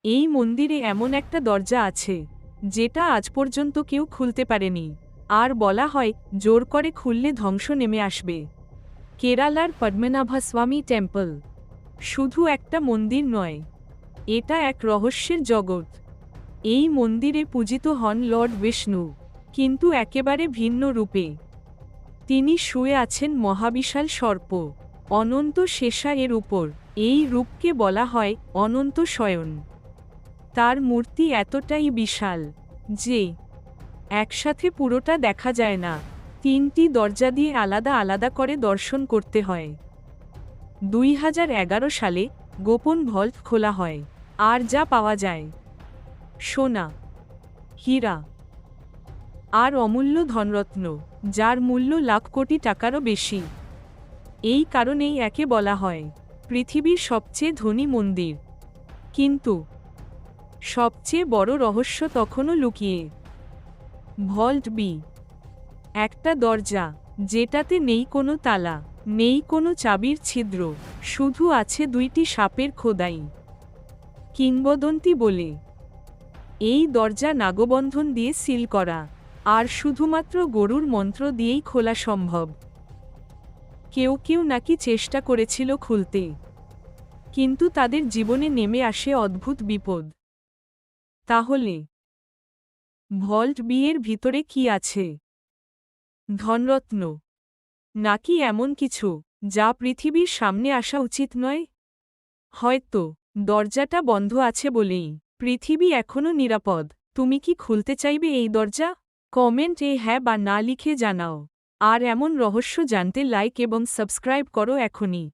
এই মন্দিরে এমন একটা দরজা আছে যেটা আজ পর্যন্ত কেউ খুলতে পারেনি, আর বলা হয় জোর করে খুললে ধ্বংস নেমে আসবে। কেরালার পদ্মনাভস্বামী টেম্পল শুধু একটা মন্দির নয়, এটা এক রহস্যের জগৎ। এই মন্দিরে পূজিত হন লর্ড বিষ্ণু, কিন্তু একেবারে ভিন্ন রূপে। তিনি শুয়ে আছেন মহাবিশাল সর্প অনন্ত শেষা এর উপর। এই রূপকে বলা হয় অনন্ত শয়ন। তার মূর্তি এতটাই বিশাল যে একসাথে পুরোটা দেখা যায় না, তিনটি দরজা দিয়ে আলাদা আলাদা করে দর্শন করতে হয়। 2011 সালে গোপন ভল্ট খোলা হয়, আর যা পাওয়া যায় সোনা, হীরা আর অমূল্য ধনরত্ন, যার মূল্য লাখ কোটি টাকারও বেশি। এই কারণেই একে বলা হয় পৃথিবীর সবচেয়ে ধনী মন্দির। কিন্তু সবচেয়ে বড় রহস্য তখনও লুকিয়ে। ভল্ট বি একটা দরজা যেটাতে নেই কোনো তালা, নেই কোনো চাবির ছিদ্র, শুধু আছে দুইটি সাপের খোদাই। কিংবদন্তি বলে এই দরজা নাগবন্ধন দিয়ে সিল করা, আর শুধুমাত্র গরুর মন্ত্র দিয়েই খোলা সম্ভব। কেউ কেউ নাকি চেষ্টা করেছিল খুলতে, কিন্তু তাদের জীবনে নেমে আসে অদ্ভুত বিপদ। তাহলে ভল্ট বি এর ভিতরে কি আছে? ধনরত্ন, নাকি এমন কিছু যা পৃথিবীর সামনে আসা উচিত নয়? হয়তো দরজাটা বন্ধ আছে বলেই পৃথিবী এখনও নিরাপদ। তুমি কি খুলতে চাইবে এই দরজা? কমেন্টে হ্যাঁ বা না লিখে জানাও। আর এমন রহস্য জানতে লাইক এবং সাবস্ক্রাইব করো এখনই।